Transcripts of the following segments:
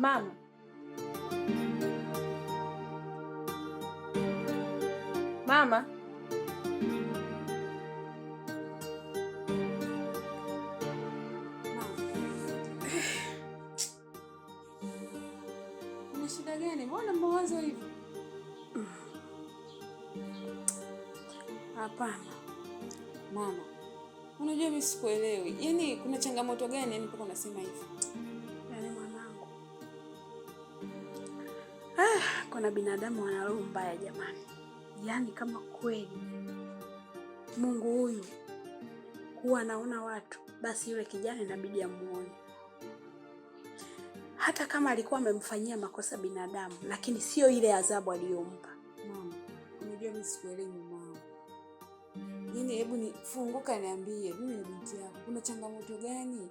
Mama. Mama. Una shida gani? Mbona mawazo hivi? Hapana. Mama, unajua mimi sikuelewi. Yaani kuna changamoto gani yani mpaka unasema hivi? Yaani mwanangu. Kuna binadamu wana roho mbaya jamani. Yaani kama kweli Mungu huyu huwa anaona watu, basi yule kijana inabidi amuone. Hata kama alikuwa amemfanyia makosa binadamu, lakini sio ile adhabu aliyompa. Mama, unajua mimi sikuelewi mama. Yaani hebu nifunguka niambie, mimi ni binti yako. Kuna changamoto gani?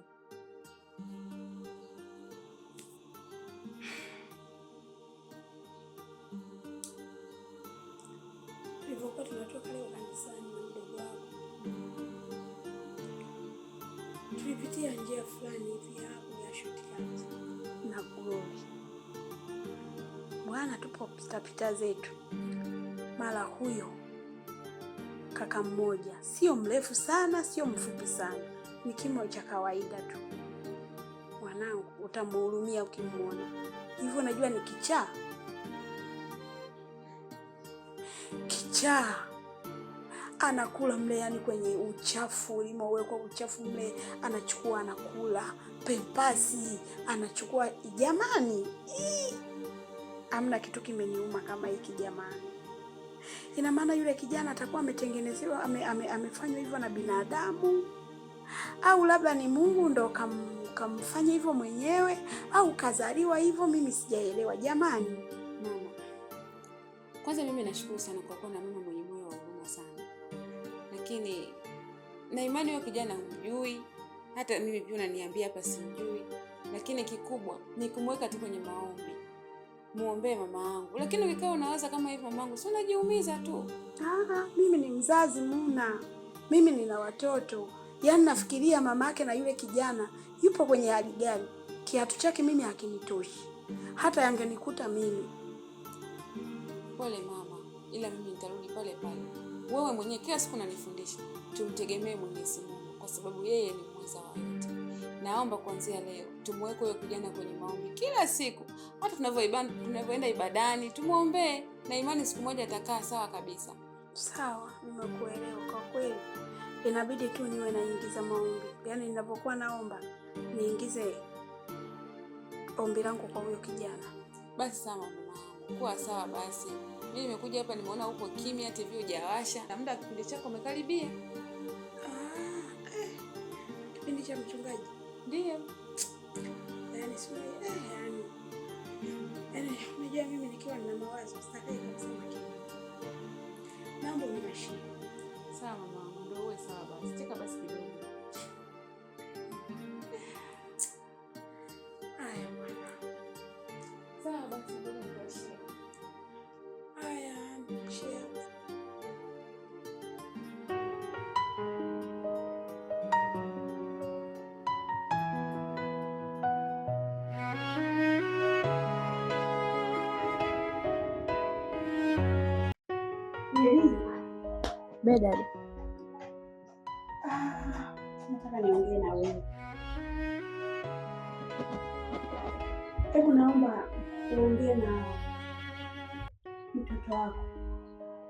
Tulivyokuwa tunatoka leo kanisani na mdogo wako, tulipitia njia fulani hivi hapo ya Shutilanzi na Glory. Bwana, tupo pita zetu, mara huyo kaka mmoja, sio mrefu sana, sio mfupi sana, ni kimo cha kawaida tu. Mwanangu, utamhurumia ukimwona hivyo. Unajua ni kichaa. Anakula mle, yani kwenye uchafu ulimowekwa uchafu mle, anachukua anakula. Pempasi anachukua. Jamani, hamna kitu kimeniuma kama hiki jamani. Ina maana yule kijana atakuwa ametengenezewa, amefanywa hivyo na binadamu, au labda ni Mungu ndo kamfanya hivyo mwenyewe, au kazaliwa hivyo, mimi sijaelewa jamani. Mama, kwanza mimi nashukuru sana kwa kuwa na mama mwenye moyo wa huruma sana. Lakini na imani huyo kijana humjui, hata mimi pia unaniambia hapa simjui. Lakini kikubwa ni kumweka tu kwenye maombi. Muombee mama yangu. Lakini ukikaa unawaza kama hivi mamangu, si unajiumiza tu. Mimi ni mzazi Muna. Mimi nina watoto. Yaani nafikiria mamake na yule kijana yupo kwenye hali gani. Kiatu chake mimi hakinitoshi. Hata yangenikuta mimi. Pole mama, ila mimi nitarudi pale pale. Wewe mwenyewe kila siku unanifundisha tumtegemee Mwenyezi Mungu kwa sababu yeye ni mweza wa yote. Naomba kuanzia leo tumweke huyo kijana kwenye maombi kila siku. Hata tunavyoenda ibadani tumuombee, na imani siku moja atakaa sawa kabisa. Sawa, nimekuelewa kwa kweli. Inabidi tu niwe naingiza maombi. Yaani ninapokuwa naomba niingize ombi langu kwa huyo kijana. Basi sawa mama, kuwa sawa basi. Mimi nimekuja hapa nimeona uko kimya, TV hujawasha na muda wa kipindi chako umekaribia. Kipindi cha mchungaji. Ndio. Yaani sio yaani unajua mimi nikiwa nina mawazo sitakai kusema kitu. Mambo ni mashine. Sawa mama, ndio uwe sawa basi. Cheka basi kidogo. Haya bwana. Sawa basi ndio nikuashie. Haya, share. Beda. Nataka niongee na wewe. Hebu naomba uongee na mtoto wako.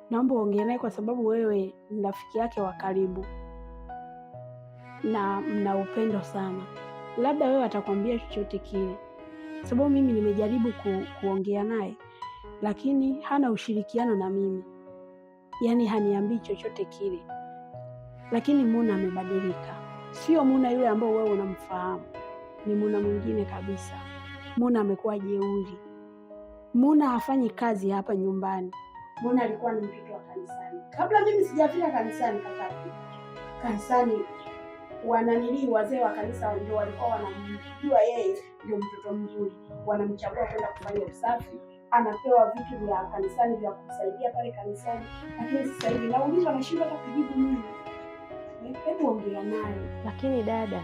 Naomba uongee naye kwa sababu wewe ni rafiki yake wa karibu na mna upendo sana. Labda wewe atakwambia chochote kile, sababu mimi nimejaribu kuongea naye, lakini hana ushirikiano na mimi. Yaani haniambii chochote kile. Lakini Muna amebadilika. Sio Muna yule ambao wewe unamfahamu. Ni Muna mwingine kabisa. Muna amekuwa jeuri. Muna hafanyi kazi hapa nyumbani. Muna alikuwa ni mtoto wa kanisani. Kabla mimi sijafika kanisani kanisani wananilii wazee wa kanisa ndio walikuwa wanamjua yeye ndio mtoto mzuri. Wanamchagua kwenda kufanya usafi. Anapewa vitu vya kanisani vya kumsaidia pale kanisani, lakini sasa hivi naulizwa anashindwa hata kujibu mimi. Hebu ongea naye. Lakini dada,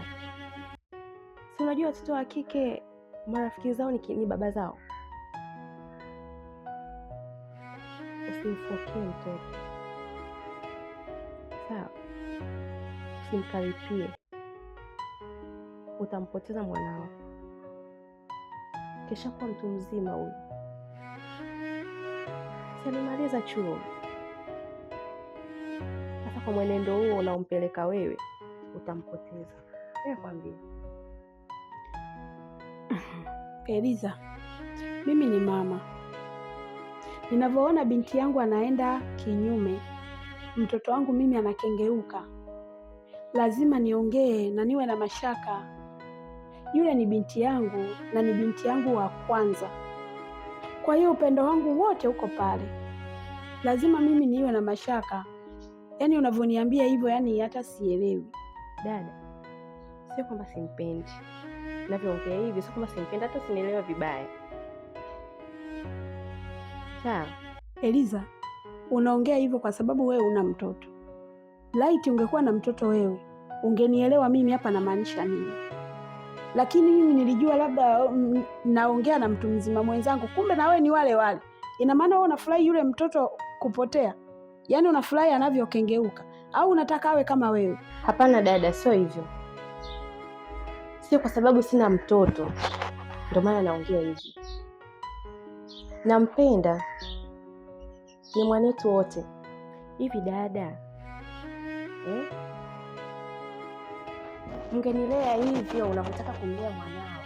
si unajua watoto wa kike marafiki zao ni baba zao. Usimfokee mtoto, sawa? Usimkaripie, utampoteza mwanao. Kisha kuwa mtu mzima huyu, si amemaliza chuo. Sasa kwa mwenendo huo unaompeleka wewe, utampoteza. Nakwambia. Eliza, mimi ni mama. Ninavyoona binti yangu anaenda kinyume, mtoto wangu mimi anakengeuka, lazima niongee na niwe na mashaka. Yule ni binti yangu na ni binti yangu wa kwanza. Kwa hiyo upendo wangu wote uko pale. Lazima mimi niwe na mashaka. Yaani unavyoniambia hivyo, yaani hata sielewi. Dada, sio kwamba simpendi. Ninavyoongea hivi sio kwamba simpendi, hata sinielewe vibaya. Sawa? Eliza, unaongea hivyo kwa sababu wewe una mtoto. Laiti ungekuwa na mtoto wewe, ungenielewa mimi hapa namaanisha nini. Lakini mimi nilijua labda naongea na mtu mzima mwenzangu, kumbe na wewe ni wale wale. Ina maana wewe unafurahi yule mtoto kupotea? Yaani unafurahi anavyokengeuka au unataka awe kama wewe? Hapana dada, sio hivyo. Sio kwa sababu sina mtoto ndio maana naongea hivi. Nampenda, ni mwanetu wote. Hivi dada, mngenilea hivyo unavyotaka kumlea mwanao,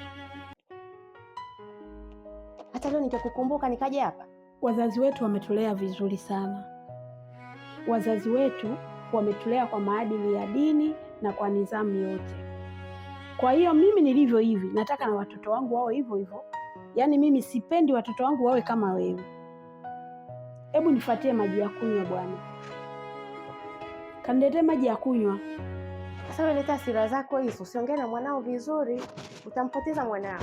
hata leo ningekukumbuka nikaje hapa. Wazazi wetu wametulea vizuri sana. Wazazi wetu wametulea kwa maadili ya dini na kwa nidhamu yote. Kwa hiyo mimi nilivyo hivi, nataka na watoto wangu wawe hivyo hivyo. Yaani mimi sipendi watoto wangu wawe kama wewe. Hebu nifuatie maji ya kunywa bwana. Kaniletee maji ya kunywa. Sasa wewe leta hasira zako hizo, usiongee na mwanao vizuri, utampoteza mwanao.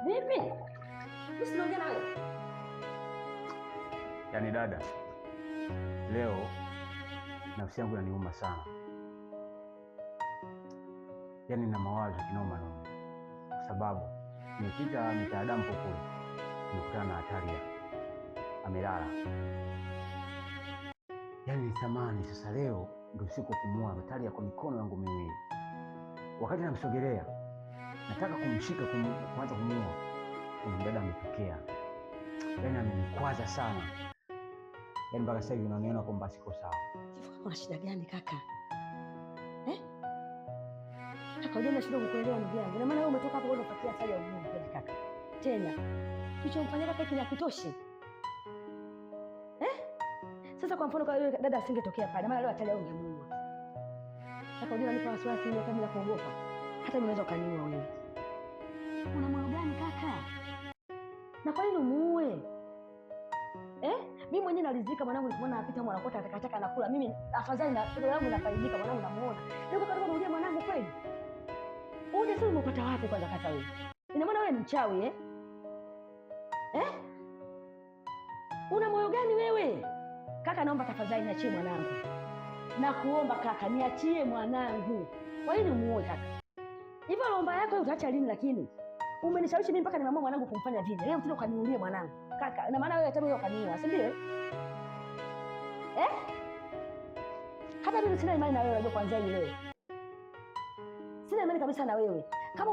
Vipi? Usiniongee na wewe. Yaani dada, leo nafsi yangu inaniuma sana. Yaani na mawazo kinoma noma. Kwa sababu nimepita mitaadamu kule, nimekutana na Atalia. Amelala. Yaani nitamani sasa leo ndio siku kumuona Atalia kwa mikono yangu miwili. Wakati namsogelea, nataka kumshika kuanza kumuua. Kuna mdada ametokea. Yaani amenikwaza sana. Yaani mpaka sasa hivi unaniona kwamba siko sawa. Hivi kuna shida gani kaka? Kaka, unajua shida kukuelewa ndugu yangu. Ina maana wewe umetoka hapo unafuatia Atalia ya Mungu kweli kaka. Tena kilichomfanyia kaka kile hakitoshi. Sasa kwa mfano kwa yule dada asingetokea pale, maana leo Atalia ungemuua. Kaka, unajua nipa wasiwasi mimi kabla ya kuogopa. Hata mimi naweza kaniua wewe. Una moyo gani kaka? Na kwa nini umuue? Mimi mwenyewe nalizika mwanangu nikiona anapita mwanakota atakataka anakula. Mimi afadhali na roho yangu inafaidika mwanangu namuona. Niko karibu narudia mwanangu kweli. Uje sasa umepata wapi kwanza kaka wewe? Ina maana wewe ni mchawi Una moyo gani wewe? Kaka, naomba tafadhali niachie mwanangu. Nakuomba kaka, niachie mwanangu. Kwa nini umuoe kaka? Hivyo naomba yako utaacha lini lakini? Umenishawishi mimi mpaka nimeamua mwanangu kumfanya vile. Leo tena ukaniulie mwanangu. Kaka, ina maana wewe hata wewe ukaniua, si ndio? Hata mimi sina imani na wewe leo kwanza leo. Sina imani kabisa na wewe. Kama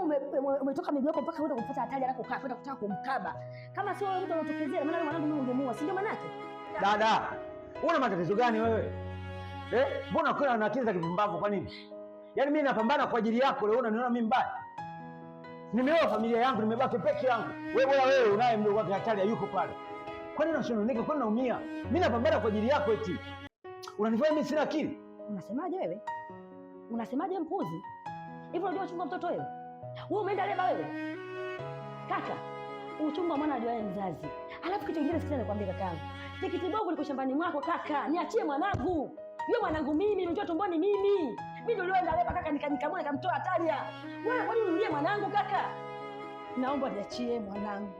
umetoka miguu yako mpaka uende kumfuata Atalia na kukaa kwenda kutaka kumkaba. Kama sio wewe mtu unotokezea, maana mwanangu mimi ungemuua, si ndio maana yake? Dada, una matatizo gani wewe? Mbona ukiwa unakeza kipumbavu kwa nini? Yaani mimi napambana kwa ajili yako, leo unaniona mimi mbaya? Nimeoa familia yangu, nimebaki peke yangu. Wewe unaye mdogo wake Atalia yuko pale. Kwani unasononeka? Kwani naumia? Mimi napambana kwa ajili yako eti. Unanifanya mimi sina akili? Unasemaje wewe? Unasemaje mpuzi? Hivi unajua uchungu wa mtoto wewe? Wewe umeenda leba wewe? Kaka, uchungu wa mwana ajuaye mzazi. Alafu kitu kingine sikia nakwambia kakangu. Tikiti bovu liko shambani mwako kaka. Niachie mwanangu. Yule mwanangu mimi, nimetoa tumboni mimi. Mimi ndio nilienda leba kaka nikamua nikamtoa Atalia. Wewe kwa nini unulie mwanangu kaka? Naomba niachie mwanangu.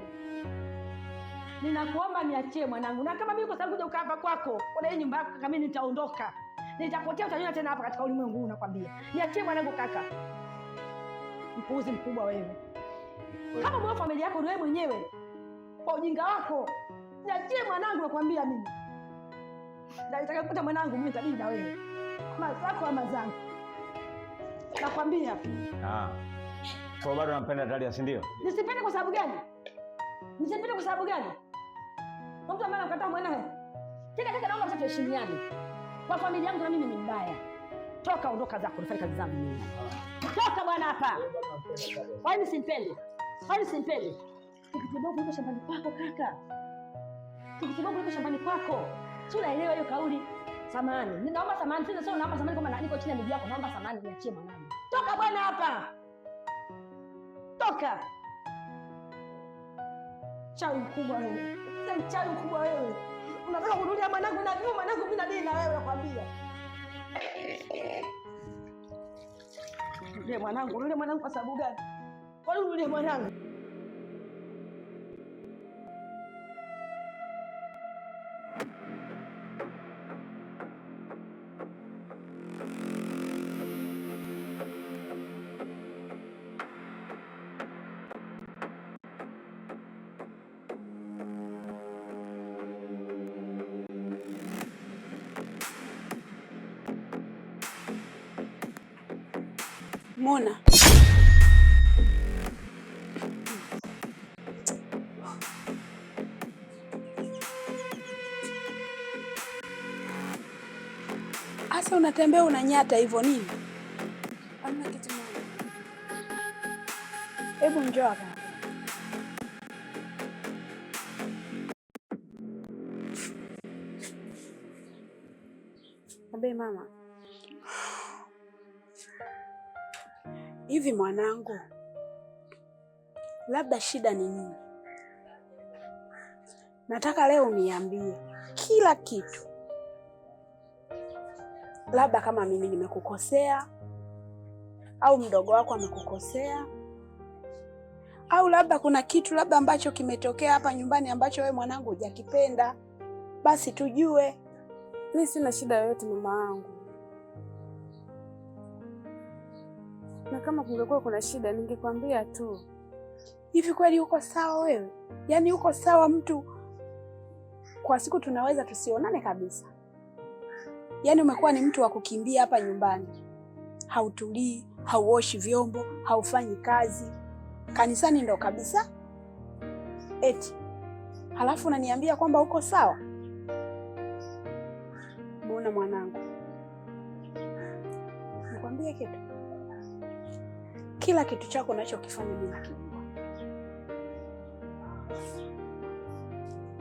Ninakuomba niachie mwanangu. Na kama mimi kwa sababu kuja ukaa hapa kwako, kwa ile nyumba yako kaka mimi nitaondoka. Nitapotea utaniona tena hapa katika ulimwengu huu nakwambia. Niachie mwanangu kaka. Mpuuzi mkubwa wewe. Kama mwa familia yako wewe mwenyewe. Kwa ujinga wako. Niachie mwanangu nakwambia mimi. Na nitakakuta mwanangu mimi nitabidi na wewe. Ama zako ama zangu. Nakwambia. Kwa bado nampenda Atalia, si ndio? Nisipende kwa sababu gani? Nisipende kwa sababu gani? Mtu ambaye anakataa mwanae. Kaka naomba mtoto heshimiane. Kwa familia yangu na mimi ni mbaya. Toka ondoka zako, nifanye kazi zangu mimi. Toka bwana hapa. Wani simpende. Wani simpende. Tikitibovu liko shambani kwako kaka. Tikitibovu liko shambani kwako. Si unaelewa hiyo kauli? Samahani. Ninaomba samahani, sio naomba samahani kama niko chini ya miguu yako, naomba samahani niachie mwanangu. Toka bwana hapa. Toka. Chawi mkubwa wewe. Chawi mkubwa wewe. Unataka kunulia mwanangu na vipi mwanangu mimi na dini na wewe nakwambia. Nulie mwanangu kwa sababu gani? Kwa nini nulie mwanangu? Mona. Asa unatembea unanyata hivyo nini? Hamna kitu Mona. Hebu njoo hapa. Abe mama. Hivi mwanangu, labda shida ni nini? Nataka leo uniambie kila kitu. Labda kama mimi nimekukosea, au mdogo wako amekukosea, au labda kuna kitu labda ambacho kimetokea hapa nyumbani ambacho wewe mwanangu hujakipenda, basi tujue. Mimi sina shida yoyote mama wangu. Na kama kungekuwa kuna shida ningekwambia tu. Hivi kweli uko sawa wewe? Yaani uko sawa mtu kwa siku tunaweza tusionane kabisa? Yaani umekuwa ni mtu wa kukimbia hapa nyumbani. Hautulii, hauoshi vyombo, haufanyi kazi. Kanisani ndo kabisa. Eti. Halafu unaniambia kwamba uko sawa? Mbona mwanangu? Nikwambie kitu. Kila kitu chako unachokifanya mimi nakijua.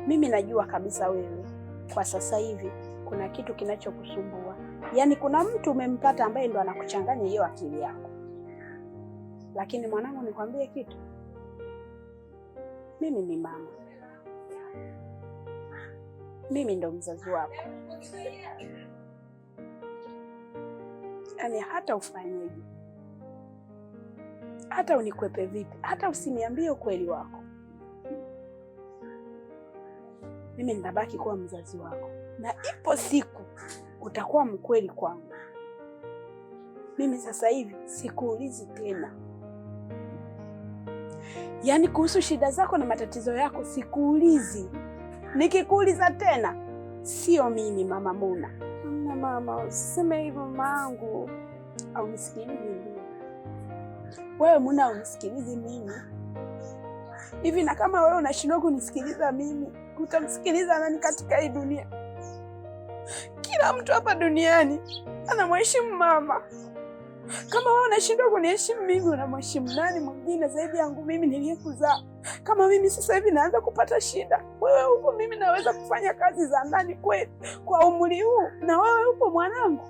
Mimi najua kabisa wewe kwa sasa hivi kuna kitu kinachokusumbua. Yaani kuna mtu umempata ambaye ndo anakuchanganya hiyo akili yako. Lakini mwanangu nikwambie kitu. Mimi ni mama. Mimi ndo mzazi wako. Yaani hata ufanyeje, hata unikwepe vipi, hata usiniambie ukweli wako, mimi nitabaki kuwa mzazi wako, na ipo siku utakuwa mkweli kwangu. Mimi sasa hivi sikuulizi tena, yaani kuhusu shida zako na matatizo yako sikuulizi. Nikikuuliza tena sio mimi mama Muna. Mama, usiseme hivyo mamangu. Au nisikilize mimi. Wewe Muna unisikilize mimi. Hivi na kama wewe unashindwa kunisikiliza mimi, utamsikiliza nani katika hii dunia? Kila mtu hapa duniani anamheshimu mama. Kama wewe unashindwa kuniheshimu mimi, unamheshimu nani mwingine zaidi yangu mimi niliyekuzaa? Kama mimi sasa hivi naanza kupata shida, wewe upo, mimi naweza kufanya kazi za ndani kweli kwa umri huu, na wewe upo mwanangu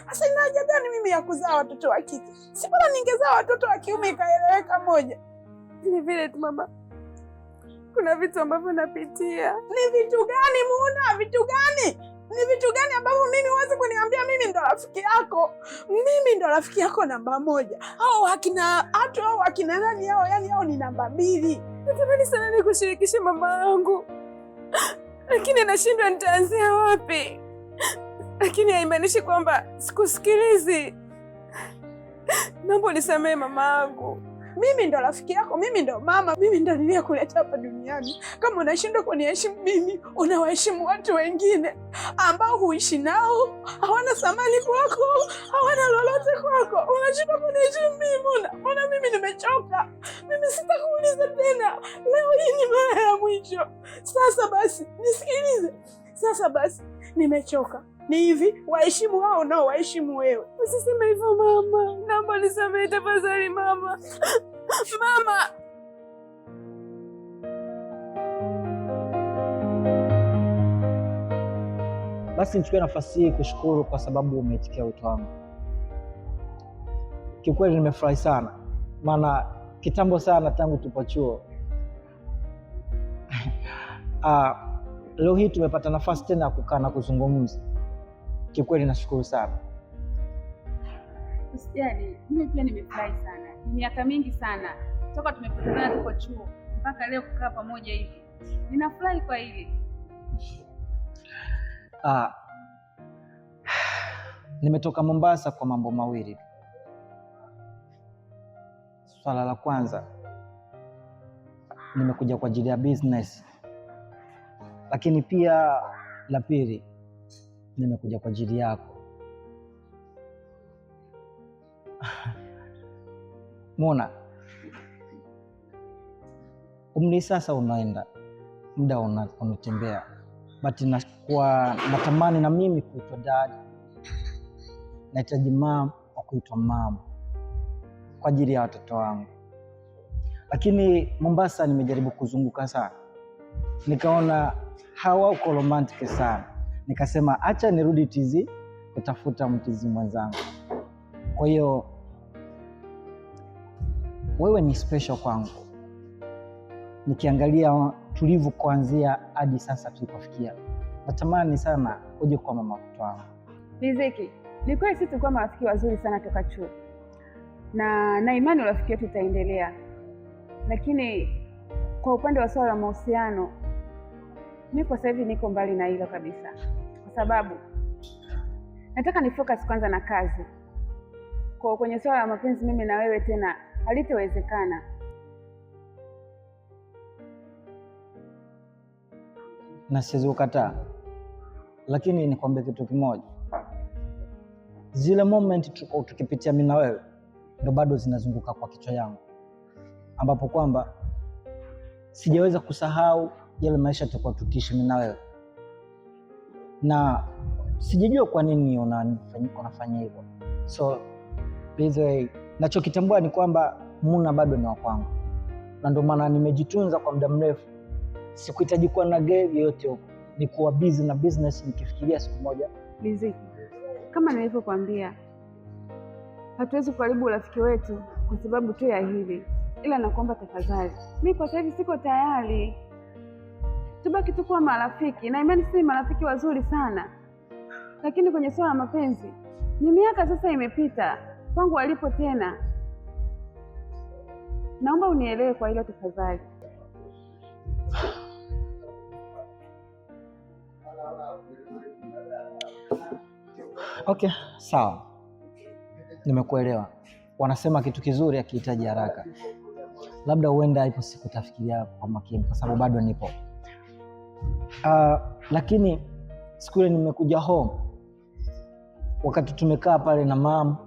Sasa ina haja gani mimi ya kuzaa watoto wa kike? Si bora ningezaa watoto wa kiume ikaeleweka moja. Ni vile tu mama, kuna vitu ambavyo napitia. Ni vitu gani Muna? Vitu gani? Ni vitu gani ambavyo mimi huwezi kuniambia mimi ndo rafiki yako? Mimi ndo rafiki yako namba 1. Hao wakina nani hao? Yani hao ni namba 2. Natamani sana nikushirikishe mama yangu, lakini nashindwa nitaanzia wapi. Lakini haimaanishi kwamba sikusikilizi. Naomba unisamehe mama yangu. Mimi ndo rafiki yako, mimi ndo mama, mimi ndo niliyekuleta hapa duniani. Kama unashindwa kuniheshimu mimi, unawaheshimu watu wengine ambao huishi nao, hawana thamani kwako, hawana lolote kwako. Unashindwa kuniheshimu mimi, Muna, mimi nimechoka. Mimi sitakuuliza tena. Leo hii ni mara ya mwisho. Sasa basi, nisikilize. Sasa basi, nimechoka. Ni hivi, waheshimu wao nao waheshimu wewe. Usiseme hivyo mama. Naomba nisamehe tafadhali mama. Mama. Basi nichukue nafasi hii kushukuru kwa sababu umeitikia wito wangu. Kiukweli nimefurahi sana, maana kitambo sana tangu tupo chuo. Leo hii tumepata nafasi tena ya kukaa na kuzungumza. Kiukweli nashukuru sana. Usijali, mimi pia nimefurahi sana. Ni miaka mingi sana toka tumepotana tuko chuo mpaka leo kukaa pamoja hivi. Ninafurahi kwa hili. Nimetoka Mombasa kwa mambo mawili. Swala la kwanza, nimekuja kwa ajili ya business. Lakini pia la pili, nimekuja kwa ajili yako. Mona, umri sasa unaenda, muda unatembea, but natamani na mimi kuitwa dad. Nahitaji mama wa kuitwa mama kwa ajili ya watoto wangu. Lakini Mombasa nimejaribu kuzunguka sana, nikaona hawako romantic sana. Nikasema acha nirudi TZ kutafuta mtizi mwenzangu. Kwa hiyo wewe ni special kwangu. Nikiangalia tulivu kuanzia hadi sasa tulipofikia, natamani sana uje kwa mama watoto wangu. Riziki, ni kweli sisi tulikuwa marafiki wazuri sana toka chuo, na imani urafiki wetu utaendelea. Lakini kwa upande wa swala la mahusiano, mimi kwa sasa hivi niko mbali na hilo kabisa, kwa sababu nataka ni focus kwanza na kazi. Kwa kwenye swala la mapenzi mimi na wewe tena halitowezekana. Na siwezi kukataa, lakini nikwambie kitu kimoja. Zile moment tukipitia mimi na wewe ndo bado zinazunguka kwa kichwa yangu, ambapo kwamba sijaweza kusahau yale maisha tulikuwa tukiishi mimi na wewe, na sijajua kwa nini unafanya hivyo. So this way, nachokitambua ni kwamba Muna bado ni wa kwangu, na ndio maana nimejitunza kwa muda mrefu. Sikuhitaji kuwa na gari yoyote huko, ni kuwa busy na business, nikifikiria siku moja. Riziki, kama nilivyokuambia, hatuwezi kuharibu urafiki wetu kwa sababu tu ya hili, ila nakuomba tafadhali, mimi kwa sasa hivi siko tayari. Tubaki tu kuwa marafiki, na imani sisi marafiki wazuri sana. Lakini kwenye swala la mapenzi, ni miaka sasa imepita, kwangu alipo tena. Naomba unielewe kwa hilo tafadhali. Okay, sawa. Nimekuelewa. Wanasema kitu kizuri hakihitaji haraka. Labda huenda ipo siku tafikiria kwa makini, kwa sababu bado nipo. Lakini siku ile nimekuja home, wakati tumekaa pale na mama,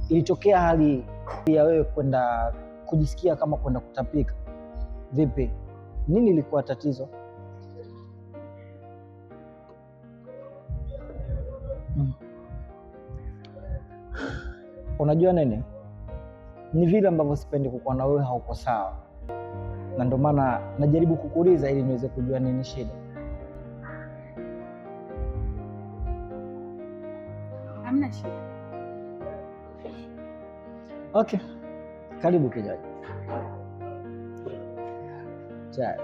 ilitokea hali ya wewe kwenda kujisikia kama kwenda kutapika. Vipi? Nini ilikuwa tatizo? Unajua nini, ni vile ambavyo sipendi kukuwa na wewe hauko sawa, na ndio maana najaribu kukuuliza ili niweze kujua nini shida. Hamna shida. Okay, karibu kijaji. Chai.